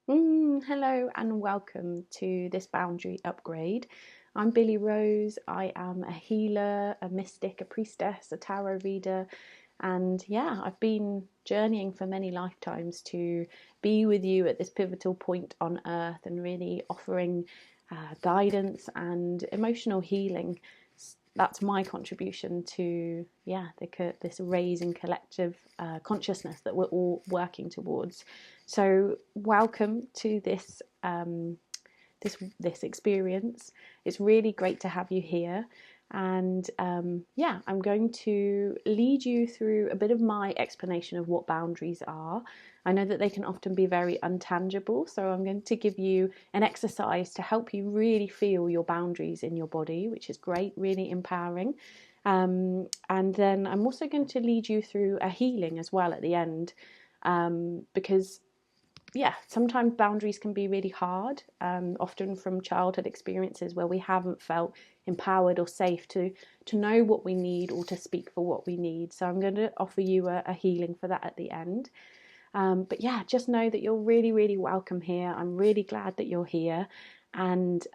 Hello and welcome to this boundary upgrade. I'm Billy Rose. I am a healer, a mystic, a priestess, a tarot reader, and yeah, I've been journeying for many lifetimes to be with you at this pivotal point on earth and really offering guidance and emotional healing. That's my contribution to this raising collective consciousness that we're all working towards. So welcome to this experience. It's really great to have you here. And I'm going to lead you through a bit of my explanation of what boundaries are. I know that they can often be very untangible, so I'm going to give you an exercise to help you really feel your boundaries in your body, which is great, really empowering. And then I'm also going to lead you through a healing as well at the end, because sometimes boundaries can be really hard, often from childhood experiences where we haven't felt empowered or safe to know what we need or to speak for what we need. So I'm going to offer you a healing for that at the end. But yeah, just know that you're really, really welcome here. I'm really glad that you're here. And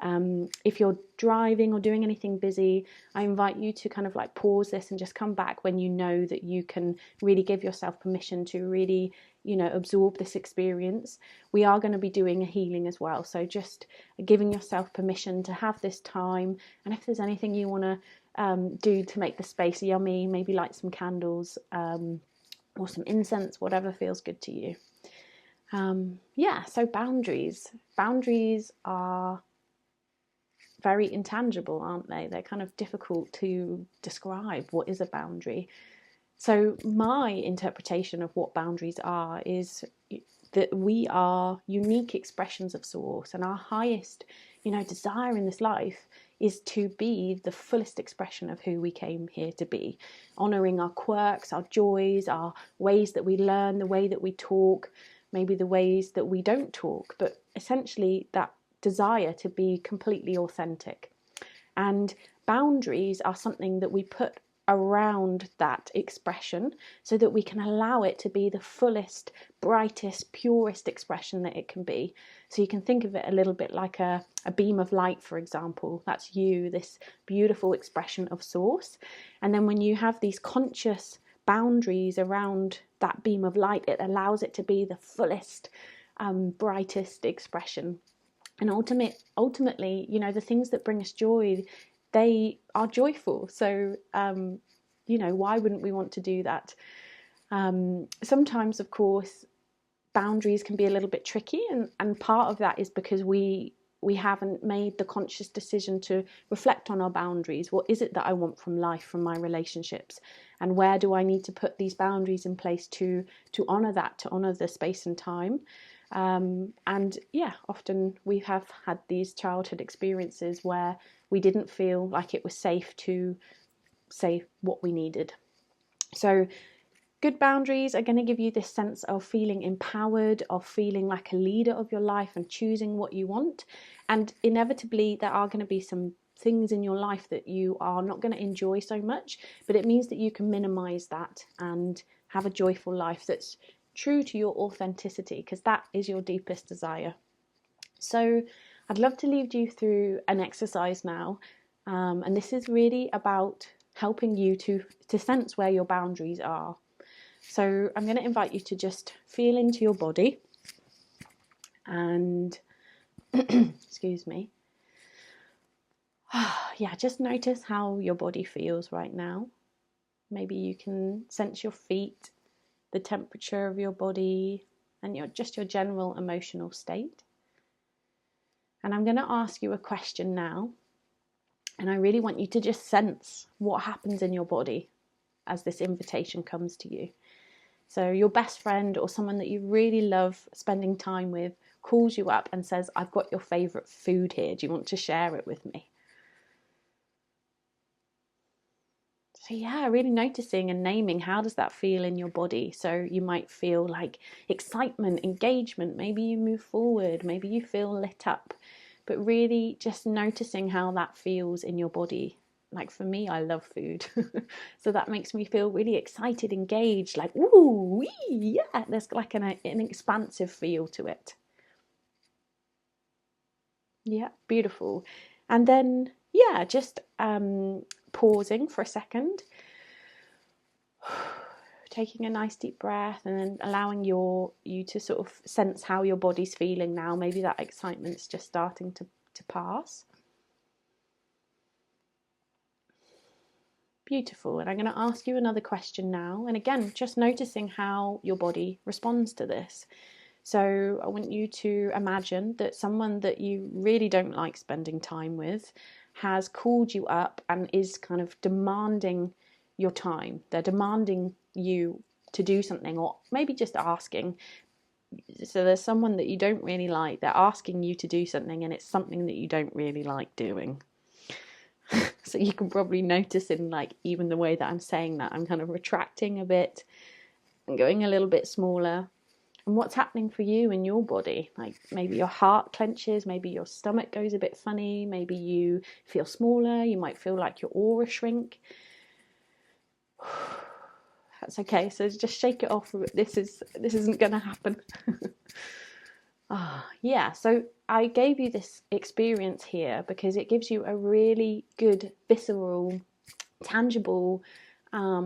if you're driving or doing anything busy, I invite you to kind of like pause this and just come back when you know that you can really give yourself permission to really, absorb this experience. We are going to be doing a healing as well. So just giving yourself permission to have this time. And if there's anything you want to do to make the space yummy, maybe light some candles, or some incense, whatever feels good to you. So boundaries. Boundaries are very intangible, aren't they? They're kind of difficult to describe. What is a boundary? So my interpretation of what boundaries are is that we are unique expressions of source, and our highest, desire in this life is to be the fullest expression of who we came here to be, honoring our quirks, our joys, our ways that we learn, the way that we talk, maybe the ways that we don't talk, but essentially that desire to be completely authentic. And boundaries are something that we put around that expression so that we can allow it to be the fullest, brightest, purest expression that it can be. So you can think of it a little bit like a beam of light, for example. That's you, this beautiful expression of source. And then when you have these conscious boundaries around that beam of light, it allows it to be the fullest, brightest expression. And ultimately, the things that bring us joy, they are joyful. So, why wouldn't we want to do that? Sometimes, of course, boundaries can be a little bit tricky, and part of that is because we haven't made the conscious decision to reflect on our boundaries. What is it that I want from life, from my relationships, and where do I need to put these boundaries in place to honor that, to honor the space and time? Often we have had these childhood experiences where we didn't feel like it was safe to say what we needed. So good boundaries are going to give you this sense of feeling empowered, of feeling like a leader of your life and choosing what you want. And inevitably, there are going to be some things in your life that you are not going to enjoy so much, but it means that you can minimize that and have a joyful life that's true to your authenticity, because that is your deepest desire. So I'd love to lead you through an exercise now, and this is really about helping you to sense where your boundaries are. So I'm going to invite you to just feel into your body and excuse me. Just notice how your body feels right now. Maybe you can sense your feet, the temperature of your body, and your general emotional state. And I'm going to ask you a question now, and I really want you to just sense what happens in your body as this invitation comes to you. So your best friend or someone that you really love spending time with calls you up and says, I've got your favourite food here. Do you want to share it with me? So really noticing and naming, how does that feel in your body? So you might feel like excitement, engagement, maybe you move forward, maybe you feel lit up, but really just noticing how that feels in your body. Like for me, I love food. So that makes me feel really excited, engaged, like, ooh, wee, yeah, there's like an expansive feel to it. Yeah, beautiful. And then, yeah, just pausing for a second, taking a nice deep breath, and then allowing you to sort of sense how your body's feeling now. Maybe that excitement's just starting to pass. Beautiful. And I'm going to ask you another question now. And again, just noticing how your body responds to this. So I want you to imagine that someone that you really don't like spending time with has called you up and is kind of demanding your time. They're demanding you to do something, or maybe just asking. So there's someone that you don't really like, they're asking you to do something, and it's something that you don't really like doing. So you can probably notice in like even the way that I'm saying that, I'm kind of retracting a bit and going a little bit smaller. And what's happening for you in your body? Like maybe your heart clenches, maybe your stomach goes a bit funny, maybe you feel smaller, you might feel like your aura shrink. That's okay. So just shake it off. This isn't going to happen. Yeah, so I gave you this experience here because it gives you a really good, visceral, tangible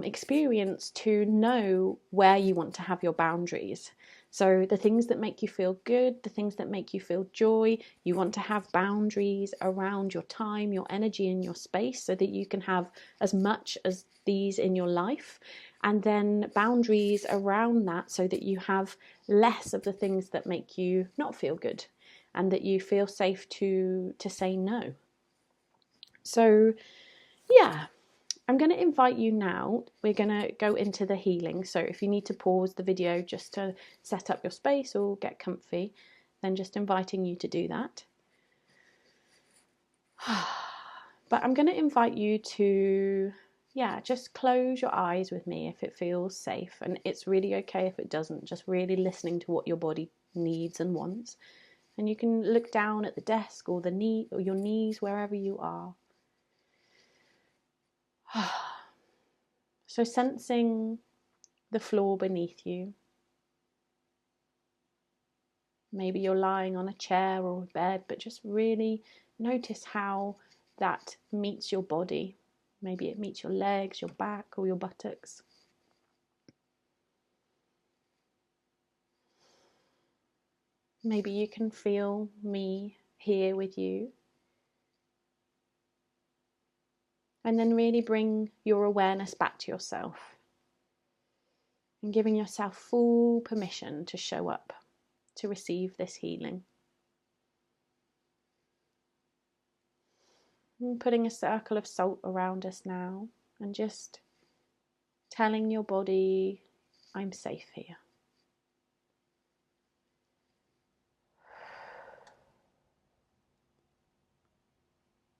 experience to know where you want to have your boundaries. So the things that make you feel good, the things that make you feel joy, you want to have boundaries around your time, your energy, and your space so that you can have as much as these in your life. And then boundaries around that so that you have less of the things that make you not feel good and that you feel safe to say no. So yeah, I'm going to invite you now. We're going to go into the healing. So if you need to pause the video just to set up your space or get comfy, then just inviting you to do that. But I'm going to invite you to, just close your eyes with me if it feels safe. And it's really okay if it doesn't, just really listening to what your body needs and wants. And you can look down at the desk or or your knees, wherever you are. So sensing the floor beneath you. Maybe you're lying on a chair or a bed, but just really notice how that meets your body. Maybe it meets your legs, your back, or your buttocks. Maybe you can feel me here with you. And then really bring your awareness back to yourself. And giving yourself full permission to show up, to receive this healing. And putting a circle of salt around us now and just telling your body, I'm safe here.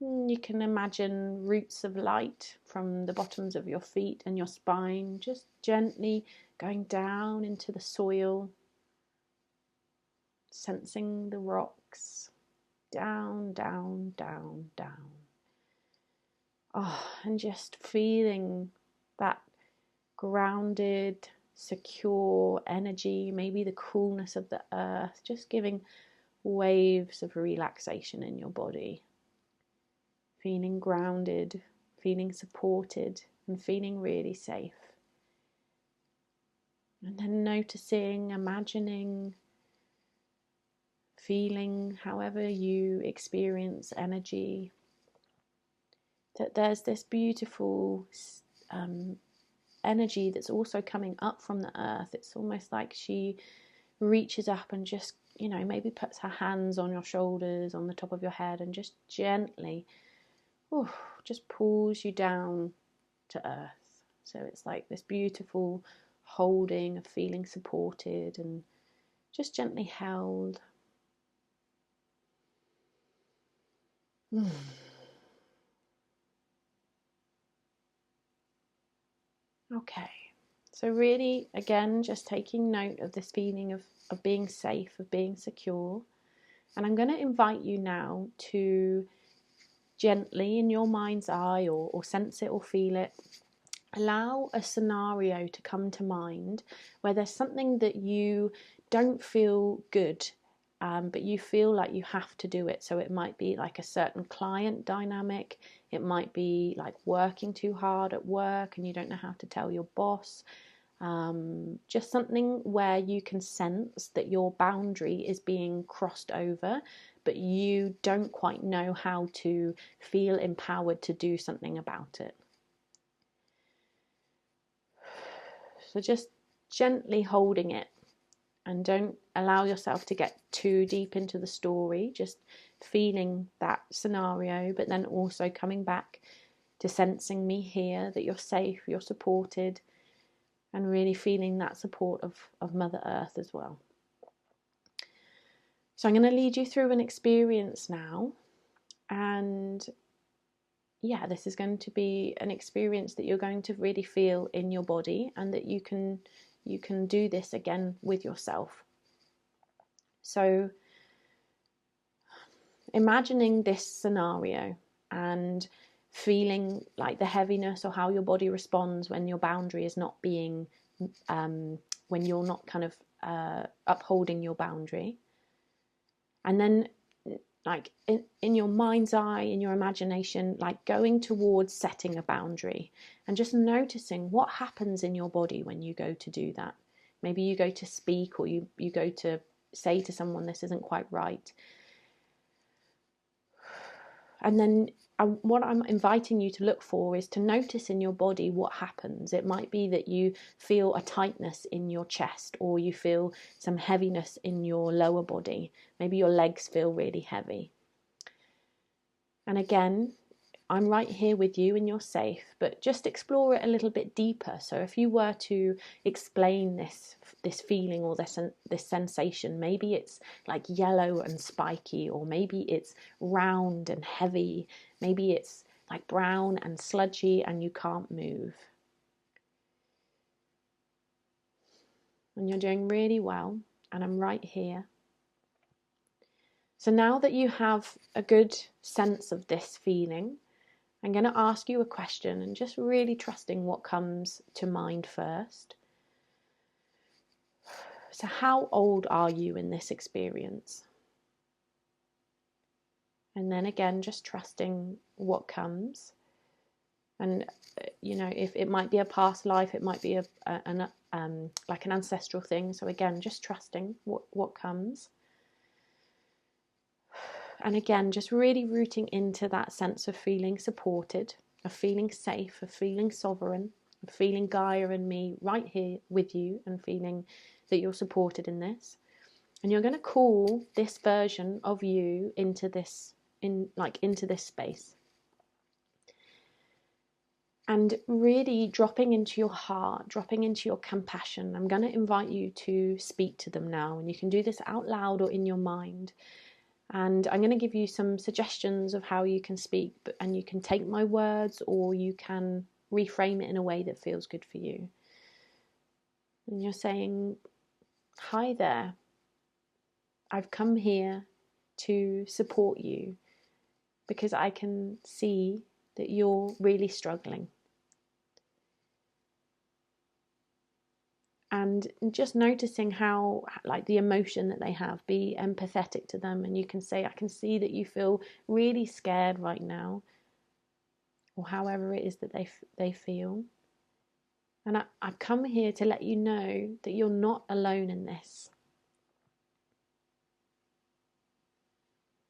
You can imagine roots of light from the bottoms of your feet and your spine, just gently going down into the soil, sensing the rocks, down, down, down, down. And just feeling that grounded, secure energy, maybe the coolness of the earth, just giving waves of relaxation in your body. Feeling grounded, feeling supported, and feeling really safe. And then noticing, imagining, feeling however you experience energy, that there's this beautiful energy that's also coming up from the earth. It's almost like she reaches up and just, maybe puts her hands on your shoulders, on the top of your head, and just gently just pulls you down to earth. So it's like this beautiful holding of feeling supported and just gently held. Okay, so really, again, just taking note of this feeling of being safe, of being secure. And I'm going to invite you now to gently, in your mind's eye, or sense it or feel it, allow a scenario to come to mind where there's something that you don't feel good but you feel like you have to do it. So it might be like a certain client dynamic. It might be like working too hard at work and you don't know how to tell your boss. Just something where you can sense that your boundary is being crossed over, but you don't quite know how to feel empowered to do something about it. So just gently holding it, and don't allow yourself to get too deep into the story, just feeling that scenario, but then also coming back to sensing me here, that you're safe, you're supported, and really feeling that support of Mother Earth as well. So I'm going to lead you through an experience now, and yeah, this is going to be an experience that you're going to really feel in your body, and that you can do this again with yourself. So imagining this scenario and feeling like the heaviness or how your body responds when your boundary is not being, when you're not kind of upholding your boundary. And then like in your mind's eye, in your imagination, like going towards setting a boundary and just noticing what happens in your body when you go to do that. Maybe you go to speak, or you go to say to someone, this isn't quite right. And then what I'm inviting you to look for is to notice in your body what happens. It might be that you feel a tightness in your chest, or you feel some heaviness in your lower body. Maybe your legs feel really heavy. And again, I'm right here with you and you're safe, but just explore it a little bit deeper. So if you were to explain this feeling or this sensation, maybe it's like yellow and spiky, or maybe it's round and heavy, maybe it's like brown and sludgy and you can't move. And you're doing really well, and I'm right here. So now that you have a good sense of this feeling, I'm going to ask you a question, and just really trusting what comes to mind first. So how old are you in this experience? And then again, just trusting what comes. And you know, if it might be a past life, it might be like an ancestral thing. So again, just trusting what comes. And again, just really rooting into that sense of feeling supported, of feeling safe, of feeling sovereign, of feeling Gaia and me right here with you, and feeling that you're supported in this. And you're going to call this version of you into this, into this space. And really dropping into your heart, dropping into your compassion. I'm going to invite you to speak to them now, and you can do this out loud or in your mind. And I'm going to give you some suggestions of how you can speak, and you can take my words, or you can reframe it in a way that feels good for you. And you're saying, hi there, I've come here to support you because I can see that you're really struggling. And just noticing how, like, the emotion that they have, be empathetic to them. And you can say, I can see that you feel really scared right now, or however it is that they feel. And I've come here to let you know that you're not alone in this.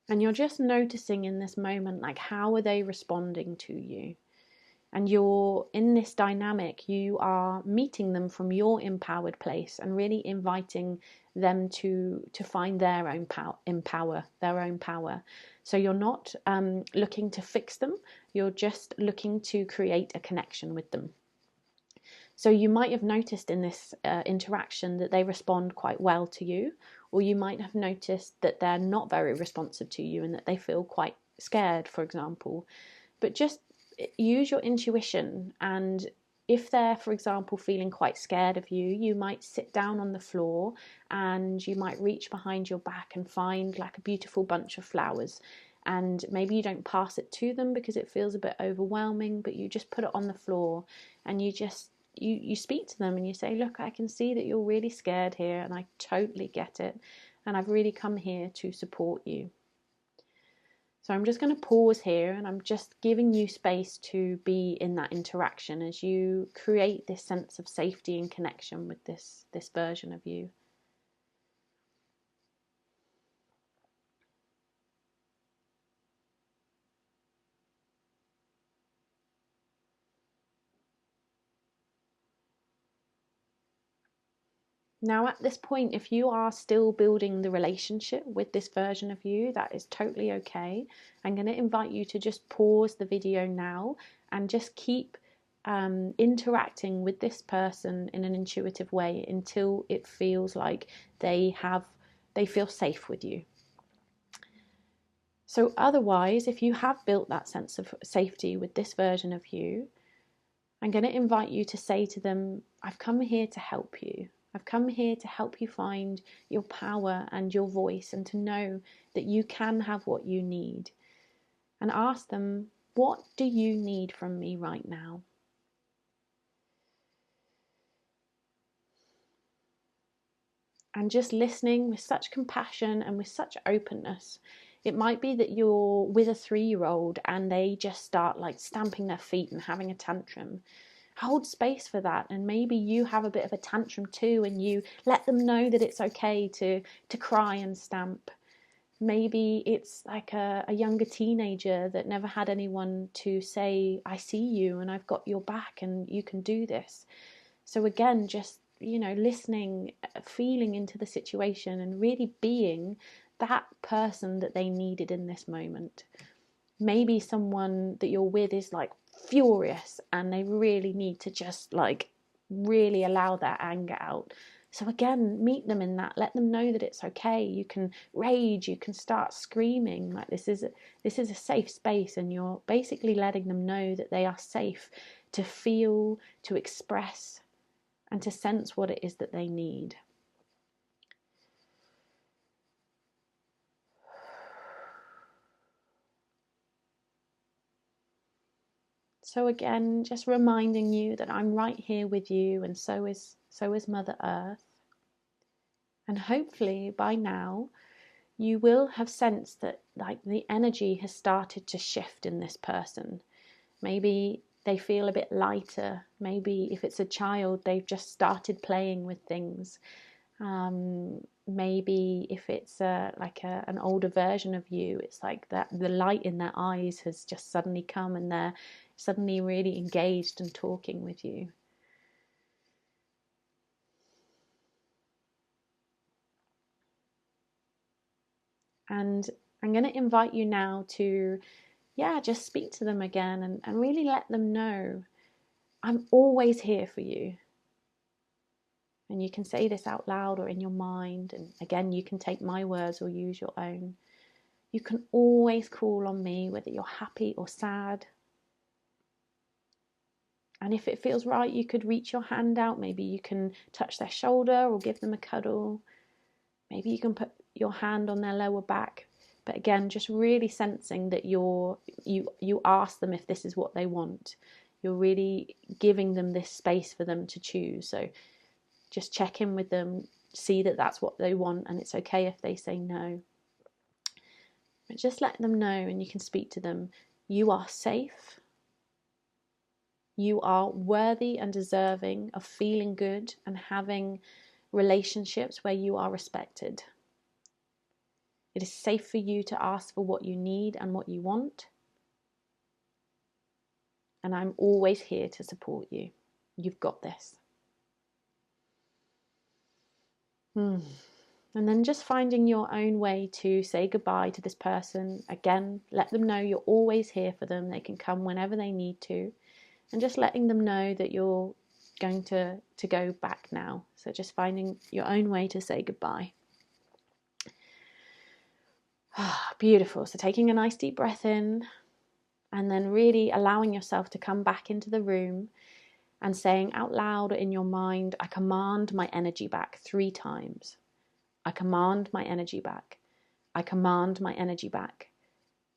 And you're just noticing in this moment, like, how are they responding to you? And you're in this dynamic, you are meeting them from your empowered place, and really inviting them to find their own power. So you're not looking to fix them, you're just looking to create a connection with them. So you might have noticed in this interaction that they respond quite well to you, or you might have noticed that they're not very responsive to you and that they feel quite scared, for example. But just use your intuition, and if they're, for example, feeling quite scared of you, you might sit down on the floor and you might reach behind your back and find like a beautiful bunch of flowers, and maybe you don't pass it to them because it feels a bit overwhelming, but you just put it on the floor and you just you speak to them and you say, look, I can see that you're really scared here, and I totally get it. and I've really come here to support you. So I'm just going to pause here, and I'm just giving you space to be in that interaction as you create this sense of safety and connection with this version of you. Now at this point, if you are still building the relationship with this version of you, that is totally okay. I'm going to invite you to just pause the video now and just keep interacting with this person in an intuitive way until it feels like they feel safe with you. So otherwise, if you have built that sense of safety with this version of you, I'm going to invite you to say to them, I've come here to help you. I've come here to help you find your power and your voice, and to know that you can have what you need. And ask them, what do you need from me right now? And just listening with such compassion and with such openness. It might be that you're with a 3-year-old and they just start like stamping their feet and having a tantrum. Hold space for that, and maybe you have a bit of a tantrum too, and you let them know that it's okay to cry and stamp. Maybe it's like a younger teenager that never had anyone to say, I see you and I've got your back and you can do this. So again, just, listening, feeling into the situation and really being that person that they needed in this moment. Maybe someone that you're with is like furious and they really need to just like really allow their anger out. So again, meet them in that. Let them know that it's okay. You can rage, you can start screaming. Like this is a safe space, and you're basically letting them know that they are safe to feel, to express, and to sense what it is that they need. So again, just reminding you that I'm right here with you, and so is Mother Earth. And hopefully by now you will have sensed that like the energy has started to shift in this person. Maybe they feel a bit lighter. Maybe if it's a child, they've just started playing with things. Maybe if it's an older version of you, it's like that the light in their eyes has just suddenly come and they're suddenly really engaged and talking with you. And I'm going to invite you now to, just speak to them again and really let them know, I'm always here for you. And you can say this out loud or in your mind. And again, you can take my words or use your own. You can always call on me, whether you're happy or sad. And if it feels right, you could reach your hand out. Maybe you can touch their shoulder or give them a cuddle. Maybe you can put your hand on their lower back. But again, just really sensing that you ask them if this is what they want. You're really giving them this space for them to choose. So just check in with them, see that that's what they want, and it's okay if they say no. But just let them know, and you can speak to them. You are safe. You are worthy and deserving of feeling good and having relationships where you are respected. It is safe for you to ask for what you need and what you want. And I'm always here to support you. You've got this. And then just finding your own way to say goodbye to this person. Again, let them know you're always here for them. They can come whenever they need to. And just letting them know that you're going to go back now. So just finding your own way to say goodbye. Beautiful. So taking a nice deep breath in, and then really allowing yourself to come back into the room and saying out loud in your mind, I command my energy back 3 times. I command my energy back. I command my energy back.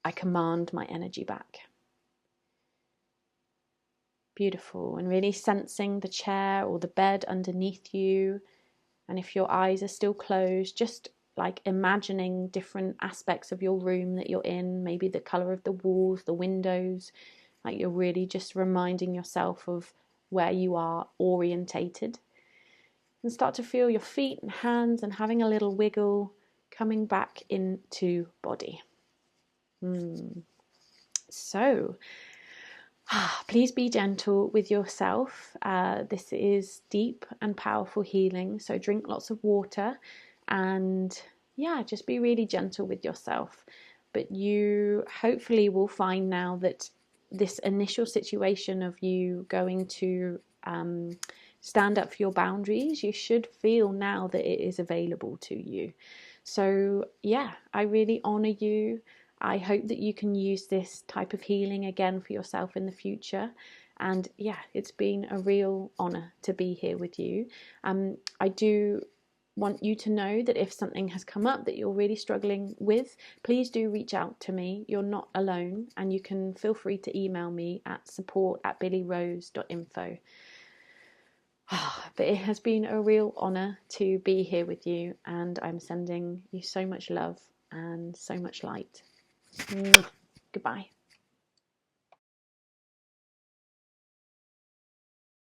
I command my energy back. Beautiful. And really sensing the chair or the bed underneath you. And if your eyes are still closed, just like imagining different aspects of your room that you're in, maybe the colour of the walls, the windows, like you're really just reminding yourself of where you are orientated. And start to feel your feet and hands and having a little wiggle, coming back into body. So, please be gentle with yourself. This is deep and powerful healing, so drink lots of water and yeah, just be really gentle with yourself. But you hopefully will find now that this initial situation of you going to stand up for your boundaries, you should feel now that it is available to you. So yeah, I really honour you. I hope that you can use this type of healing again for yourself in the future. And yeah, it's been a real honour to be here with you. I do want you to know that if something has come up that you're really struggling with, please do reach out to me. You're not alone, and you can feel free to email me at support@billyrose.info. But it has been a real honour to be here with you, and I'm sending you so much love and so much light. Goodbye.